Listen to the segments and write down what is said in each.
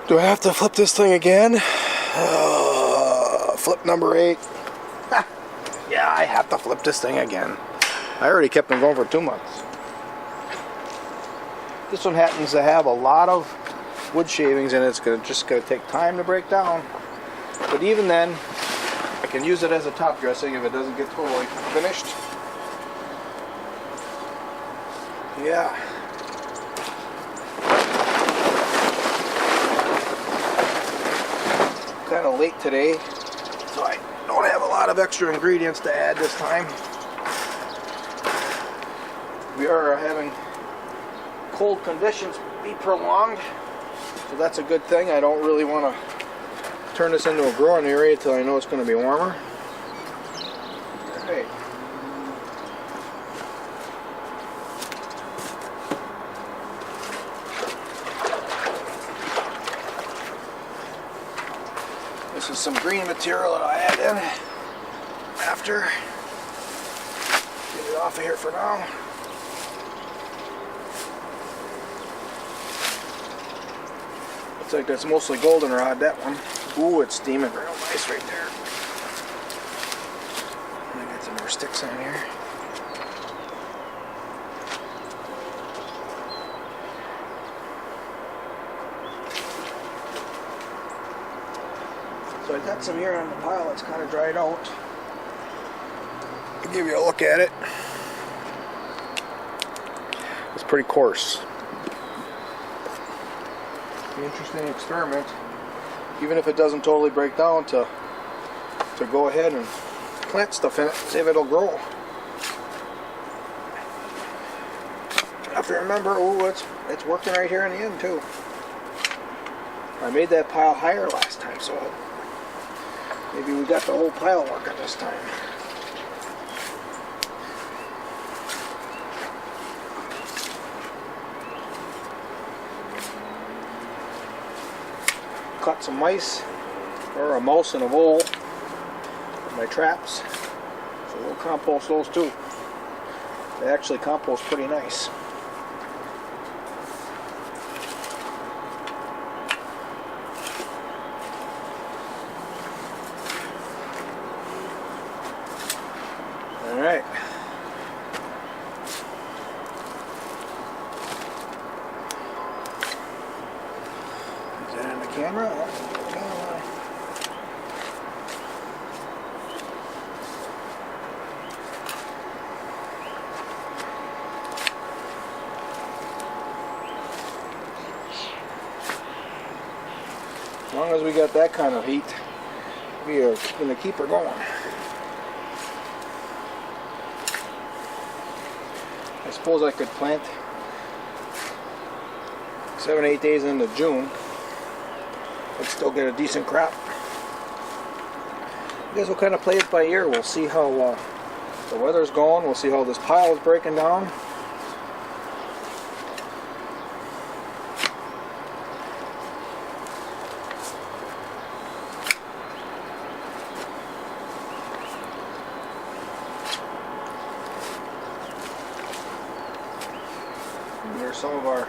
Do I have to flip this thing again? Flip number 8. Yeah, I have to flip this thing again. I already kept them going for 2 months. This one happens to have a lot of wood shavings and it's just going to take time to break down. But even then, I can use it as a top dressing if it doesn't get totally finished. Yeah. Kind of late today, so I don't have a lot of extra ingredients to add this time. We are having cold conditions be prolonged, so that's a good thing. I don't really want to turn this into a growing area until I know it's going to be warmer. Okay. This is some green material that I add in after. Get it off of here for now. Looks like that's mostly goldenrod, that one. Ooh, it's steaming real nice right there. I got some more sticks on here. So I got some here on the pile that's kind of dried out. I'll give you a look at it. It's pretty coarse. An interesting experiment, even if it doesn't totally break down, to go ahead and plant stuff in it, see if it'll grow. I have to remember, oh, it's working right here in the end too. I made that pile higher last time, so maybe we got the whole pile working this time. Caught some mice, or a mouse and a vole with my traps, so we'll compost those too. They actually compost pretty nice. Alright. Is that on the camera? As long as we got that kind of heat, we are going to keep her going. I suppose I could plant 7-8 days into June and still get a decent crop. I guess we'll kind of play it by ear. We'll see how the weather's going. We'll see how this pile is breaking down. Here's some of our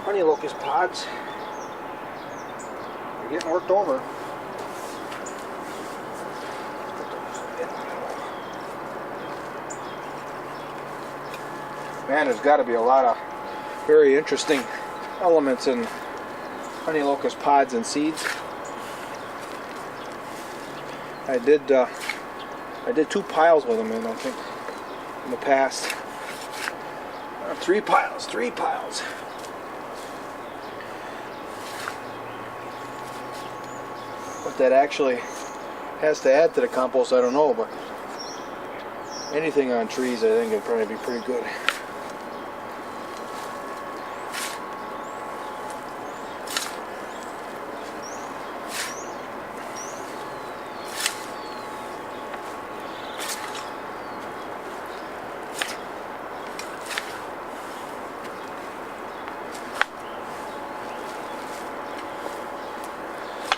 honey locust pods. They're getting worked over. Man, there's got to be a lot of very interesting elements in honey locust pods and seeds. I did 2 piles with them in, I think, in the past. 3 piles. What that actually has to add to the compost, I don't know, but anything on trees I think would probably be pretty good.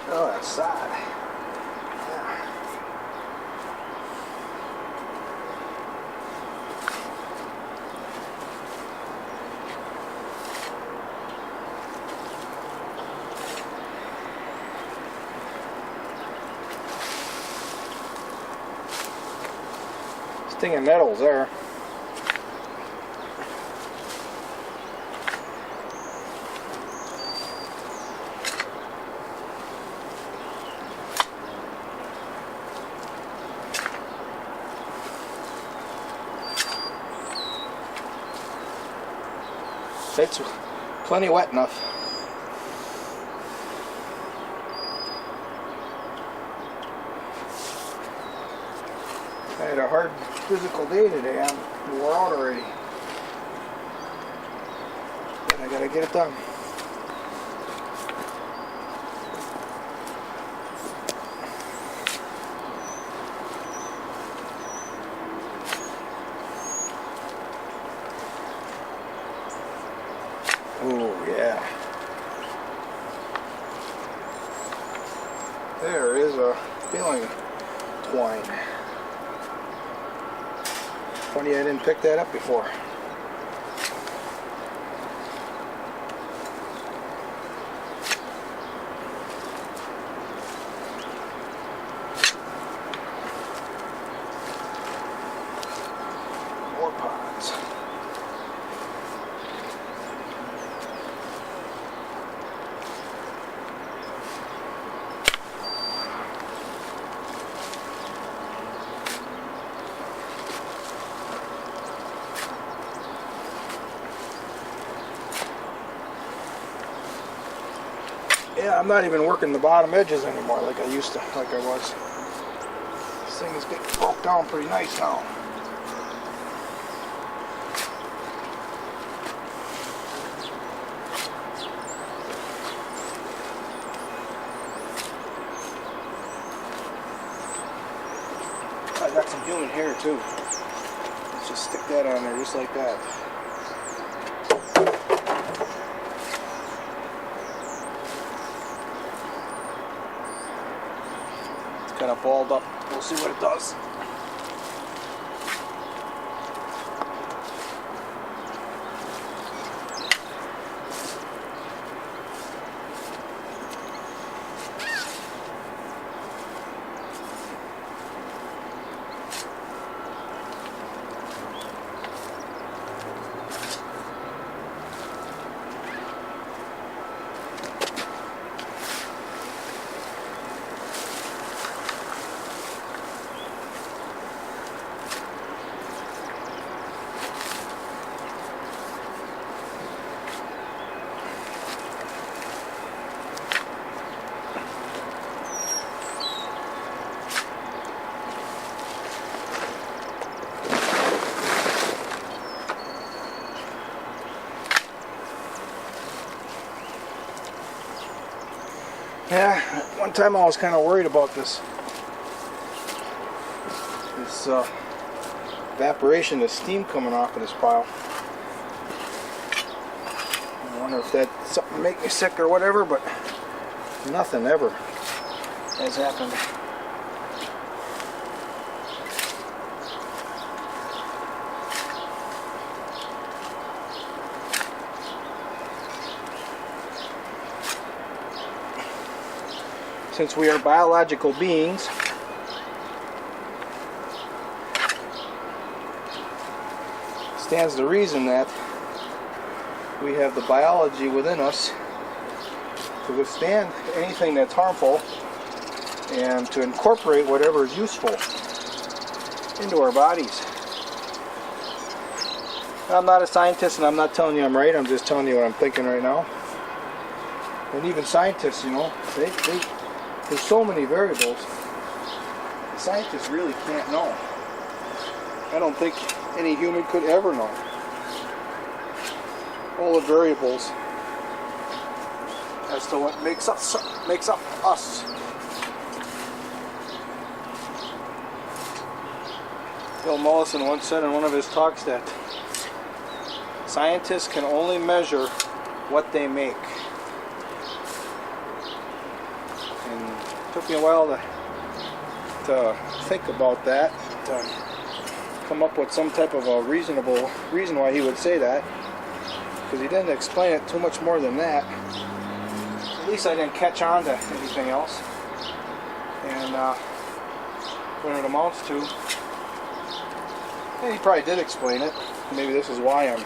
Oh, that sod. Yeah. Stinging nettles there. It's plenty wet enough. I had a hard physical day today. I'm wore out already. But I gotta get it done. Oh yeah. There is a feeling twine. Funny I didn't pick that up before. More pods. Yeah, I'm not even working the bottom edges anymore like I used to, like I was. This thing is getting broke down pretty nice now. I got some human hair too. Let's just stick that on there just like that. Kind of balled up. We'll see what it does. Yeah, one time I was kind of worried about this evaporation, the steam coming off of this pile. I wonder if that's something to make me sick or whatever, but nothing ever has happened. Since we are biological beings, stands to reason that we have the biology within us to withstand anything that's harmful and to incorporate whatever is useful into our bodies. I'm not a scientist, and I'm not telling you I'm right. I'm just telling you what I'm thinking right now. And even scientists, you know, there's so many variables. The scientists really can't know. I don't think any human could ever know all the variables as to what makes up us. Bill Mollison once said in one of his talks that scientists can only measure what they make. And it took me a while to think about that, to come up with some type of a reasonable reason why he would say that, because he didn't explain it too much more than that. At least I didn't catch on to anything else. And what it amounts to And he probably did explain it. Maybe this is why I'm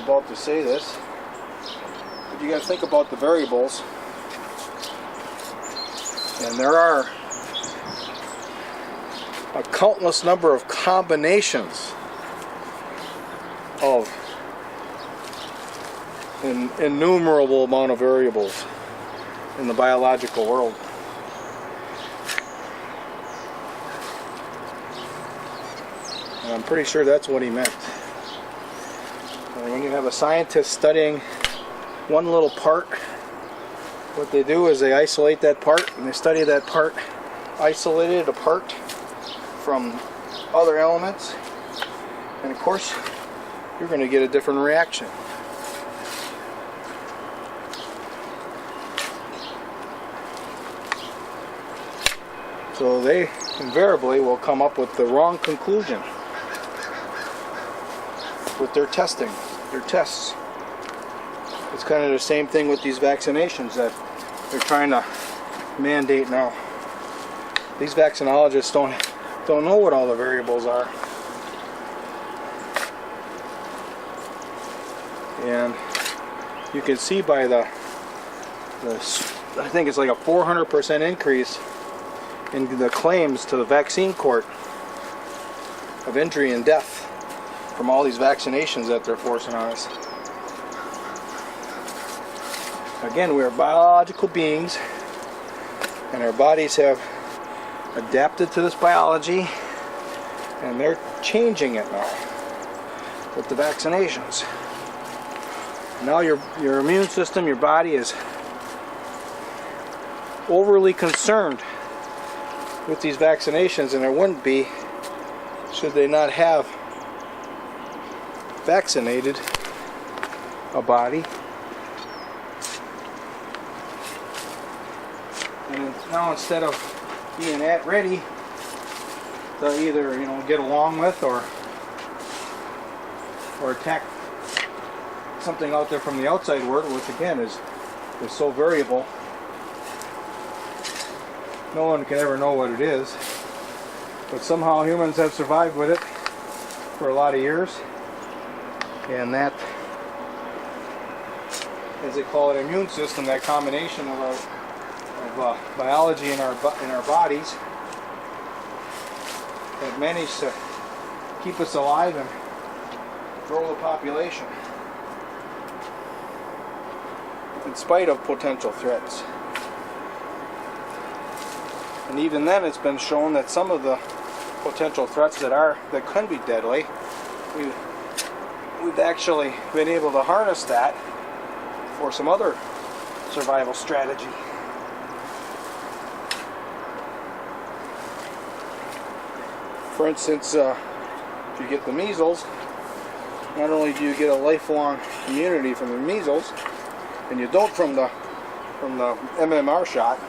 about to say this. But you got to think about the variables. And there are a countless number of combinations of an innumerable amount of variables in the biological world. And I'm pretty sure that's what he meant. And when you have a scientist studying one little part, what they do is they isolate that part and they study that part isolated apart from other elements, and of course you're going to get a different reaction. So they invariably will come up with the wrong conclusion with their testing, their tests. It's kind of the same thing with these vaccinations that they're trying to mandate now. These vaccinologists don't know what all the variables are. And you can see by the I think it's like a 400% increase in the claims to the vaccine court of injury and death from all these vaccinations that they're forcing on us. Again, we are biological beings, and our bodies have adapted to this biology, and they're changing it now with the vaccinations. Now your immune system, your body is overly concerned with these vaccinations, and there wouldn't be should they not have vaccinated a body. And now instead of being at ready to either get along with or attack something out there from the outside world, which again is so variable, no one can ever know what it is, but somehow humans have survived with it for a lot of years, and that, as they call it, immune system, that combination of biology in our bodies that managed to keep us alive and grow the population in spite of potential threats. And even then, it's been shown that some of the potential threats that can be deadly, we've actually been able to harness that for some other survival strategy. For instance, if you get the measles, not only do you get a lifelong immunity from the measles, and you don't from the MMR shot.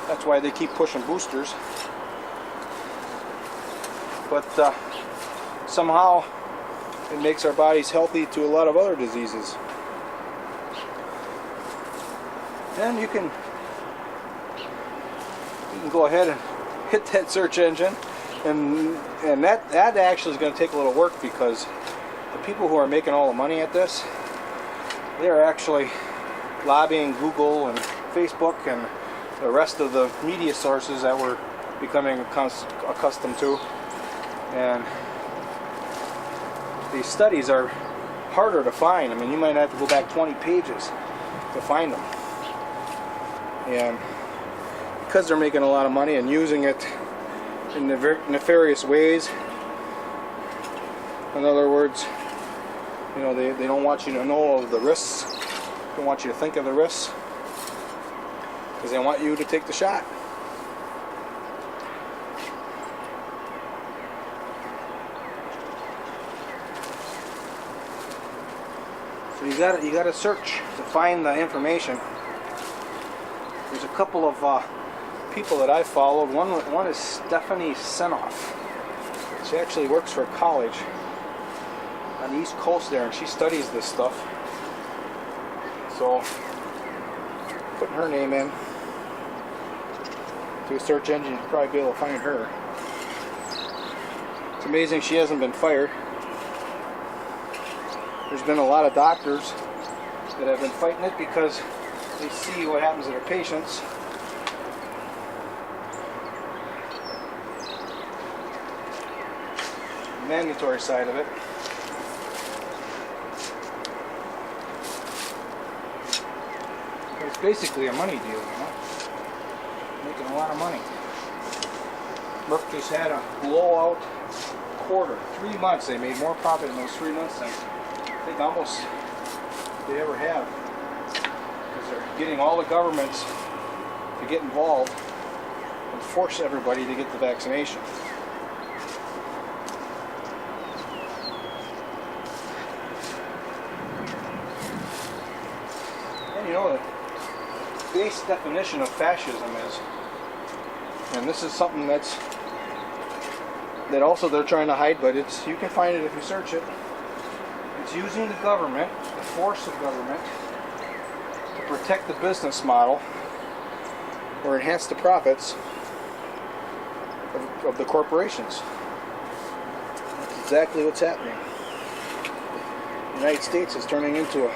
That's why they keep pushing boosters. But somehow it makes our bodies healthy to a lot of other diseases. And you can go ahead and hit that search engine, and that actually is going to take a little work, because the people who are making all the money at this, they are actually lobbying Google and Facebook and the rest of the media sources that we're becoming accustomed to. And these studies are harder to find. I mean, you might have to go back 20 pages to find them. And because they're making a lot of money and using it in nefarious ways, in other words, they don't want you to know of the risks. They don't want you to think of the risks, because they want you to take the shot. So you got to search to find the information. There's a couple of people that I followed. One is Stephanie Senoff. She actually works for a college on the East Coast there, and she studies this stuff. So, putting her name in to a search engine, you'll probably be able to find her. It's amazing she hasn't been fired. There's been a lot of doctors that have been fighting it because they see what happens to their patients. The mandatory side of it. It's basically a money deal, you know? Making a lot of money. Merck just had a blowout quarter. 3 months they made more profit in those 3 months than I think almost they ever have. Because they're getting all the governments to get involved and force everybody to get the vaccination. And you know, the base definition of fascism is, and this is something that also they're trying to hide, but it's, you can find it if you search it. It's using the government, the force of government, to protect the business model or enhance the profits of the corporations. That's exactly what's happening. The United States is turning into a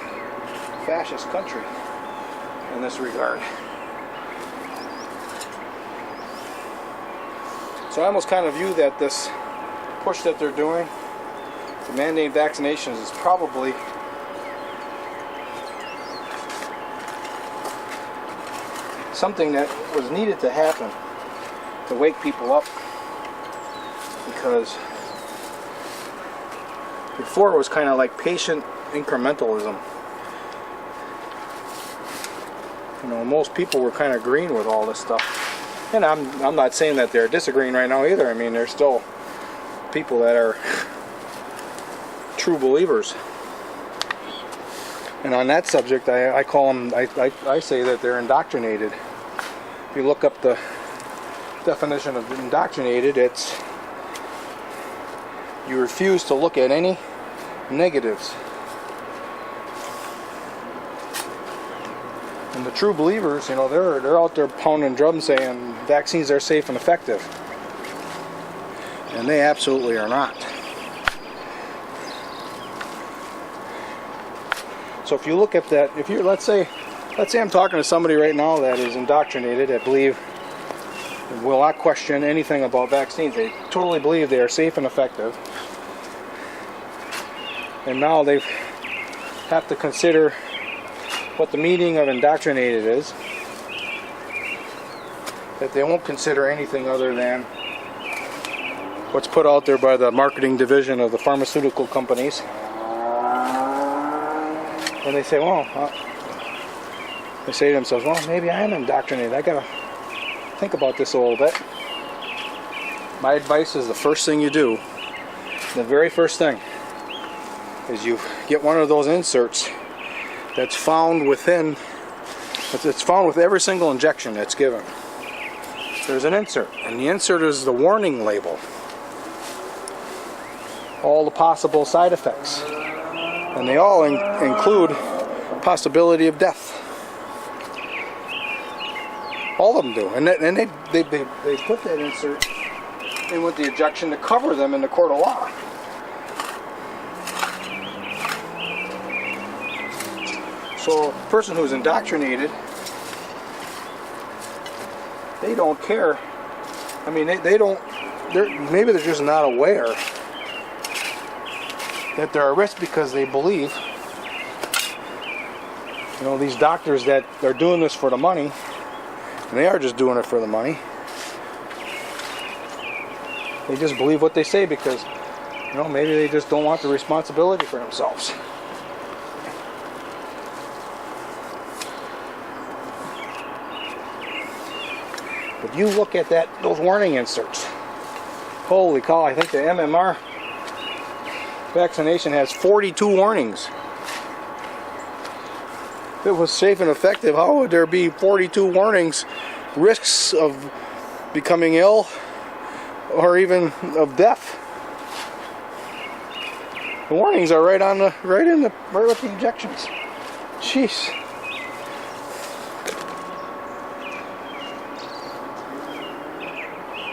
fascist country in this regard. So I almost kind of view that this push that they're doing to mandate vaccinations is probably something that was needed to happen to wake people up, because before it was kind of like patient incrementalism. You know, most people were kind of green with all this stuff. And I'm not saying that they're disagreeing right now either. I mean, there's still people that are true believers. And on that subject, I call them, I say that they're indoctrinated. If you look up the definition of indoctrinated, it's you refuse to look at any negatives. And the true believers, you know, they're out there pounding drums saying vaccines are safe and effective. And they absolutely are not. So if you look at that, if you let's say I'm talking to somebody right now that is indoctrinated, that will not question anything about vaccines. They totally believe they are safe and effective. And now they have to consider what the meaning of indoctrinated is, that they won't consider anything other than what's put out there by the marketing division of the pharmaceutical companies. And they say, well, they say to themselves, well, maybe I am indoctrinated. I gotta think about this a little bit. My advice is the first thing you do, the very first thing, is you get one of those inserts that's found within, it's found with every single injection that's given. There's an insert, and the insert is the warning label. All the possible side effects. And they all include possibility of death. All of them do. And they put that insert in with the injection to cover them in the court of law. So a person who's indoctrinated, they don't care. I mean, maybe they're just not aware that they're at risk because they believe, you know, these doctors that they're doing this for the money, and they are just doing it for the money. They just believe what they say because, you know, maybe they just don't want the responsibility for themselves. But you look at those warning inserts. Holy cow, I think the MMR vaccination has 42 warnings. If it was safe and effective, how would there be 42 warnings, risks of becoming ill or even of death? The warnings are right with the injections. Jeez.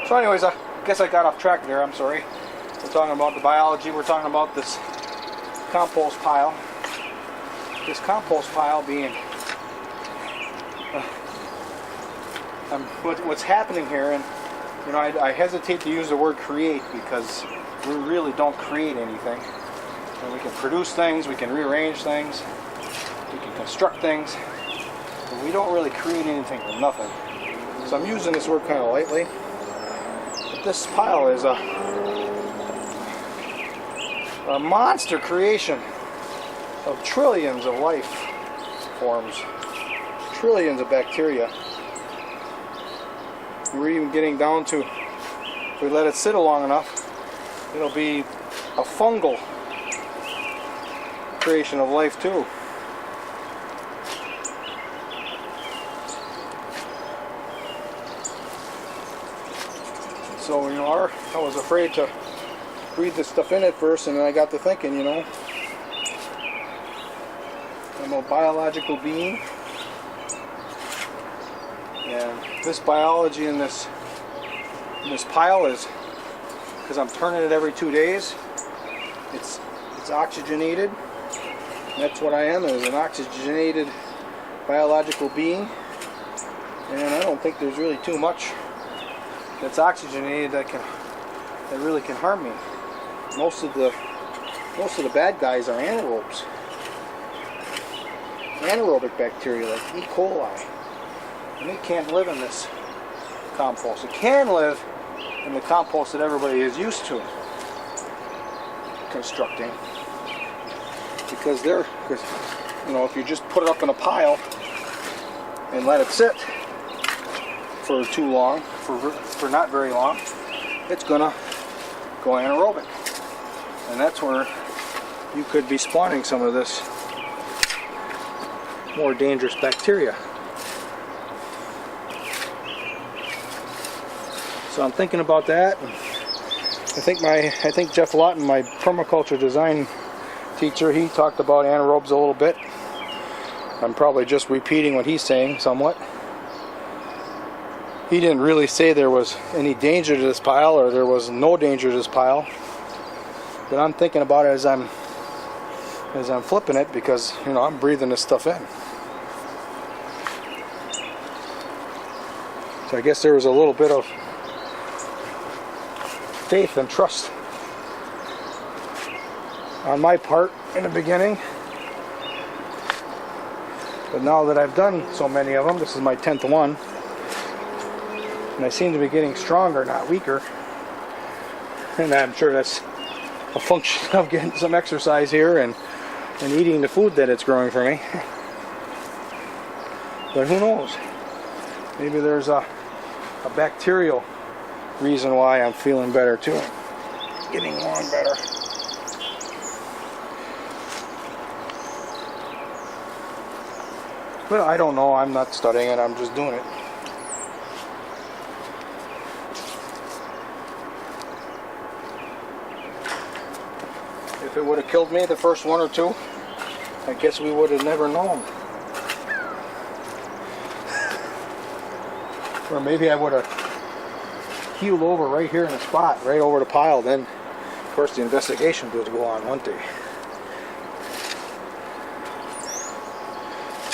So anyways, I guess I got off track there, I'm sorry. We're talking about the biology. We're talking about this compost pile. This compost pile being what's happening here, and you know, I hesitate to use the word create because we really don't create anything. And we can produce things, we can rearrange things, we can construct things, but we don't really create anything from nothing. So I'm using this word kind of lightly. But this pile is a monster creation of trillions of life forms, trillions of bacteria. We're even getting down to, if we let it sit long enough, it'll be a fungal creation of life too. So, you know, I was afraid to breathe this stuff in at first, and then I got to thinking, you know, I'm a biological being, and this biology in this pile is, because I'm turning it every 2 days, it's oxygenated. That's what I am, is an oxygenated biological being, and I don't think there's really too much that's oxygenated that really can harm me. Most of the bad guys are anaerobes, anaerobic bacteria like E. coli, and it can't live in this compost. It can live in the compost that everybody is used to constructing, because you know, if you just put it up in a pile and let it sit for too long, for not very long, it's gonna go anaerobic, and that's where you could be spawning some of this more dangerous bacteria. So I'm thinking about that. I think Jeff Lawton, my permaculture design teacher, he talked about anaerobes a little bit. I'm probably just repeating what he's saying somewhat. He didn't really say there was any danger to this pile or there was no danger to this pile, but I'm thinking about it as I'm flipping it, because you know, I'm breathing this stuff in. So I guess there was a little bit of faith and trust on my part in the beginning, but now that I've done so many of them, this is my 10th one, and I seem to be getting stronger, not weaker, and I'm sure that's a function of getting some exercise here and eating the food that it's growing for me. But who knows, maybe there's a bacterial reason why I'm feeling better too, getting along better. But I don't know, I'm not studying it, I'm just doing it. If it would have killed me the first one or two, I guess we would have never known. Or maybe I would have healed over right here in the spot, right over the pile. Then, of course, the investigation would go on, wouldn't they?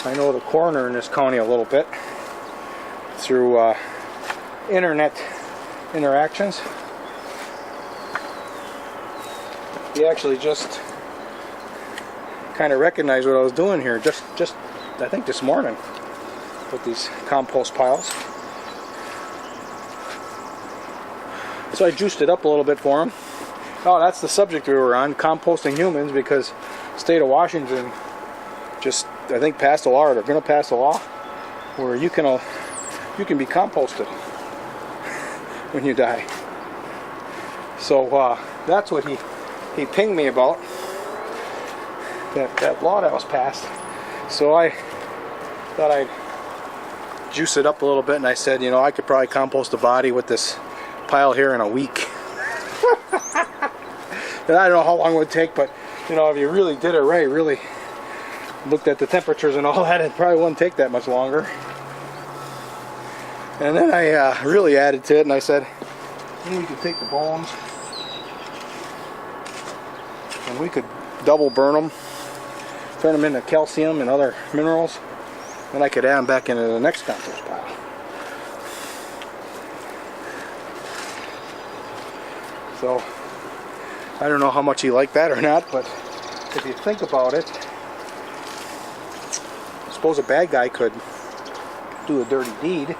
I know the coroner in this county a little bit through internet interactions. He actually just kind of recognized what I was doing here, just I think this morning with these compost piles. So I juiced it up a little bit for him. Oh, that's the subject we were on, composting humans, because the state of Washington just, I think, passed a law, or they're going to pass a law, where you can be composted when you die. So that's what he pinged me about, that law that was passed. So I thought I'd juice it up a little bit, and I said, you know, I could probably compost a body with this pile here in a week. And I don't know how long it would take, but you know, if you really did it right, really looked at the temperatures and all that, it probably wouldn't take that much longer. And then I really added to it, and I said, you could take the bones And we could double burn them, turn them into calcium and other minerals, and I could add them back into the next compost pile. So I don't know how much he liked that or not, but if you think about it, I suppose a bad guy could do a dirty deed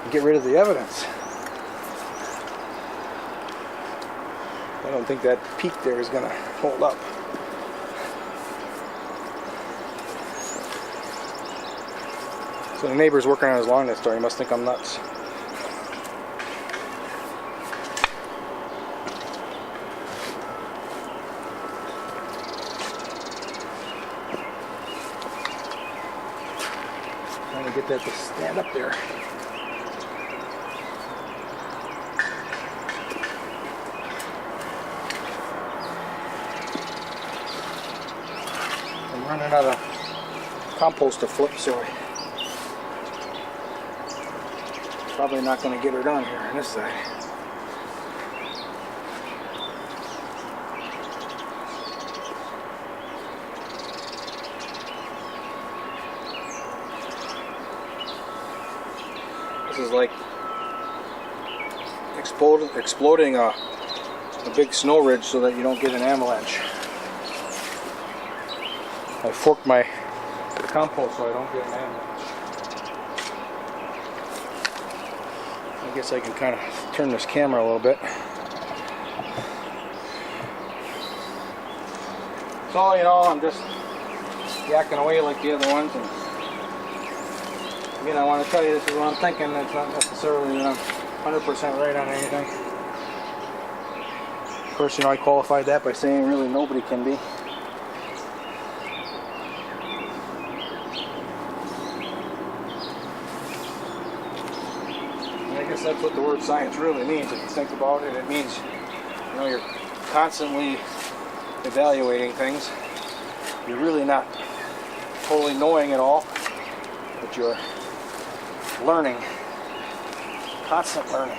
and get rid of the evidence. I don't think that peak there is going to hold up. So the neighbor's working on his lawn next door. He must think I'm nuts. Trying to get that to stand up there. I'm running out of compost to flip, so probably not going to get her done here on this side. This is like exploding a big snow ridge so that you don't get an avalanche. I forked my compost so I don't get an avalanche. I guess I can kind of turn this camera a little bit. So, you know, I'm just yakking away like the other ones. And again, I want to tell you this is what I'm thinking. It's not necessarily that I'm 100% right on anything. Of course, you know, I qualified that by saying really nobody can be. I guess that's what the word science really means. If you think about it, it means, you know, you're constantly evaluating things. You're really not totally knowing it all, but you're learning, constant learning.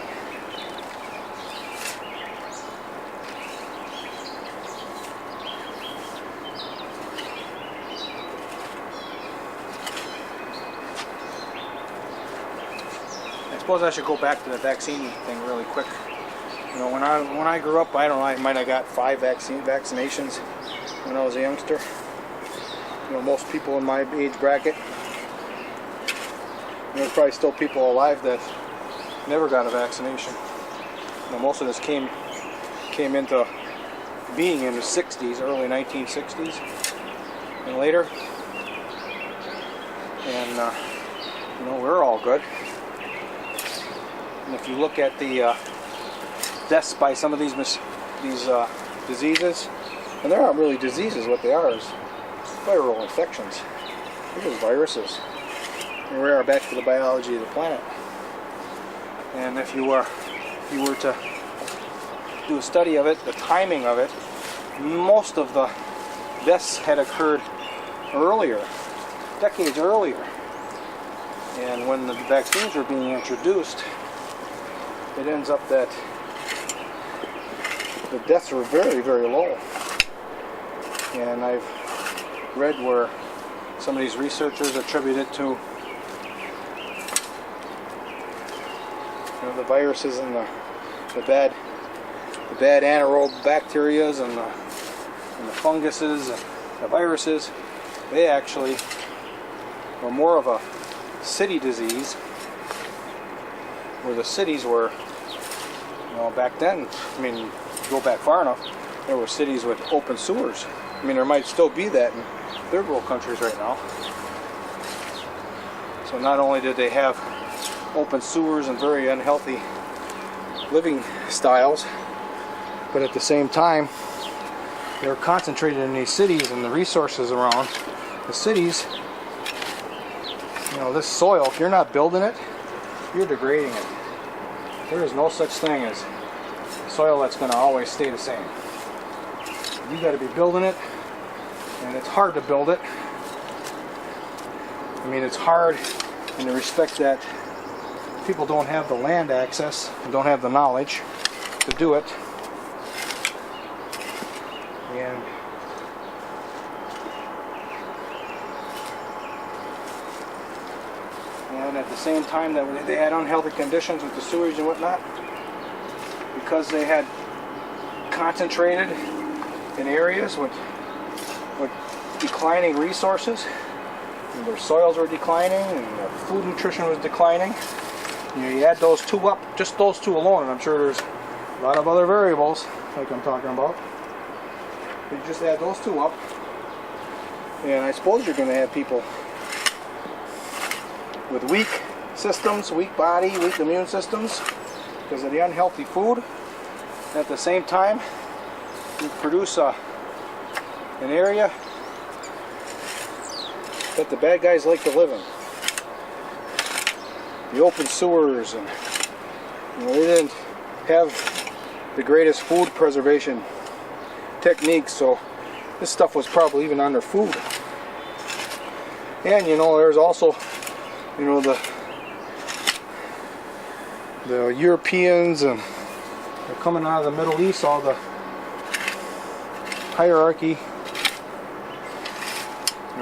I suppose I should go back to the vaccine thing really quick. You know, when I grew up, I don't know, I might have got 5 vaccinations when I was a youngster. You know, most people in my age bracket. There's probably still people alive that never got a vaccination. You know, most of this came into being in the 60s, early 1960s, and later. And you know, we're all good. And if you look at the deaths by some of these diseases, and they're not really diseases, what they are is viral infections. They're just viruses. And we are back to the biology of the planet. And if you were to do a study of it, the timing of it, most of the deaths had occurred earlier, decades earlier. And when the vaccines were being introduced, it ends up that the deaths were very, very low. And I've read where some of these researchers attribute it to, you know, the viruses and the bad anaerobic bacterias and the funguses and the viruses. They actually were more of a city disease, where the cities were, you know, back then, I mean, go back far enough, there were cities with open sewers. I mean, there might still be that in third world countries right now. So not only did they have open sewers and very unhealthy living styles, but at the same time, they were concentrated in these cities, and the resources around the cities, you know, this soil, if you're not building it, you're degrading it. There is no such thing as soil that's going to always stay the same. You got to be building it, and it's hard to build it. I mean, it's hard in the respect that people don't have the land access and don't have the knowledge to do it. And at the same time that they had unhealthy conditions with the sewage and whatnot, because they had concentrated in areas with declining resources, and their soils were declining, and their food nutrition was declining. You add those two up, just those two alone, and I'm sure there's a lot of other variables like I'm talking about. You just add those two up, and I suppose you're going to have people with weak systems, weak body, weak immune systems because of the unhealthy food. At the same time, you produce an area that the bad guys like to live in. The open sewers, and they didn't have the greatest food preservation techniques, so this stuff was probably even on their food. And there's also the Europeans, and they're coming out of the Middle East, all the hierarchy,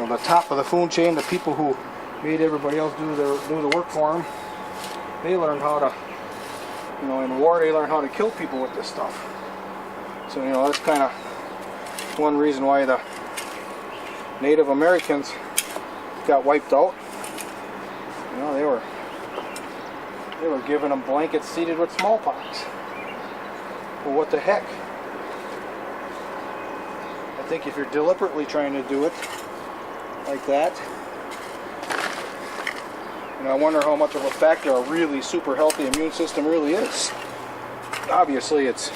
the top of the food chain, the people who made everybody else do the work for them. They learned how to, in war they learned how to kill people with this stuff. So that's kind of one reason why the Native Americans got wiped out. They were giving them blankets seeded with smallpox. Well, what the heck? I think if you're deliberately trying to do it like that, I wonder how much of a factor a really super healthy immune system really is. Obviously, it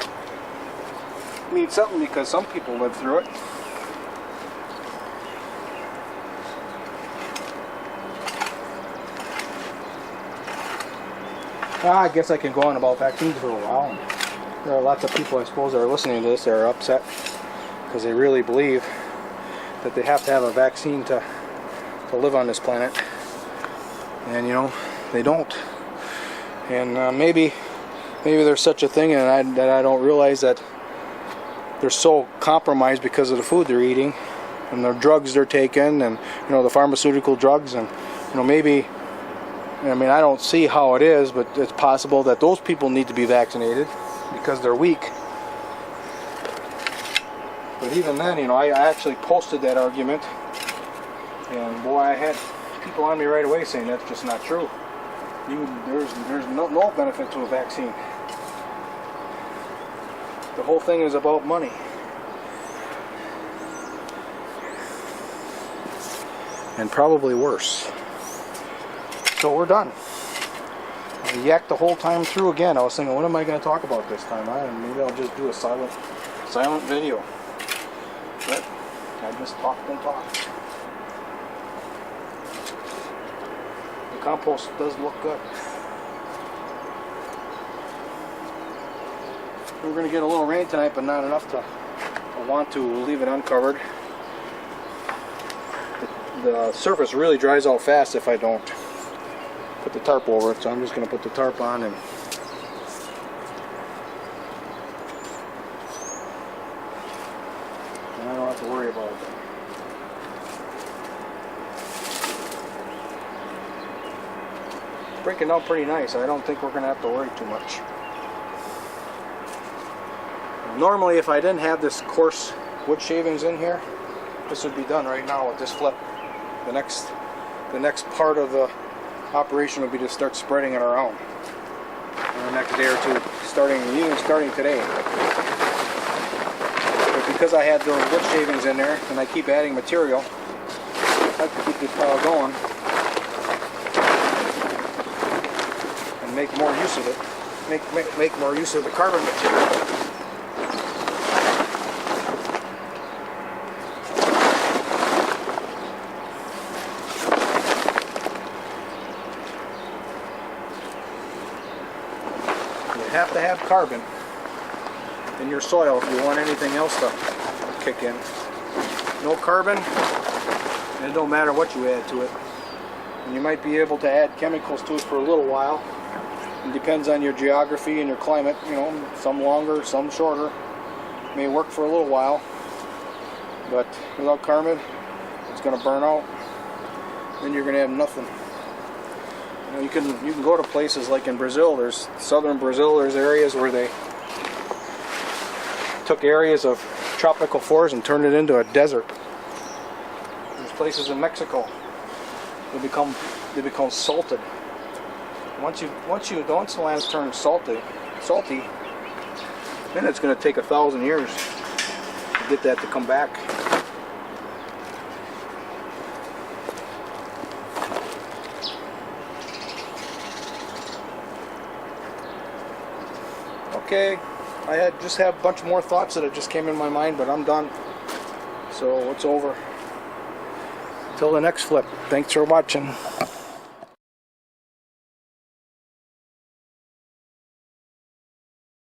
means something because some people live through it. I guess I can go on about vaccines for a while. There are lots of people, I suppose, that are listening to this that are upset because they really believe that they have to have a vaccine to live on this planet. And they don't. And maybe there's such a thing, and that I don't realize that they're so compromised because of the food they're eating and the drugs they're taking, and the pharmaceutical drugs, and maybe. I don't see how it is, but it's possible that those people need to be vaccinated because they're weak. But even then, I actually posted that argument, and boy, I had people on me right away saying that's just not true. There's no benefit to a vaccine. The whole thing is about money. And probably worse. So we're done. I yacked the whole time through again. I was thinking, what am I going to talk about this time? Maybe I'll just do a silent video. But I just talked and talked. The compost does look good. We're going to get a little rain tonight, but not enough to want to leave it uncovered. The surface really dries out fast if I don't put the tarp over it, so I'm just going to put the tarp on, and I don't have to worry about it. It's breaking down pretty nice. I don't think we're going to have to worry too much. Normally, if I didn't have this coarse wood shavings in here, this would be done right now with this flip. The next part of the operation would be to start spreading it around in the next day or two, even starting today. But because I had those wood shavings in there, and I keep adding material, I can keep this pile going and make more use of it. Make more use of the carbon material. You have to have carbon in your soil if you want anything else to kick in. No carbon, and it don't matter what you add to it. And you might be able to add chemicals to it for a little while. It depends on your geography and your climate. Some longer, some shorter. May work for a little while. But without carbon, it's going to burn out. Then you're going to have nothing. You know, you can go to places like in Brazil. There's southern Brazil. There's areas where they took areas of tropical forest and turned it into a desert. There's places in Mexico. They become salted. Once the lands turn salty, then it's going to take 1,000 years to get that to come back. Okay, I just have a bunch more thoughts that just came in my mind, but I'm done. So it's over. Till the next flip. Thanks for watching.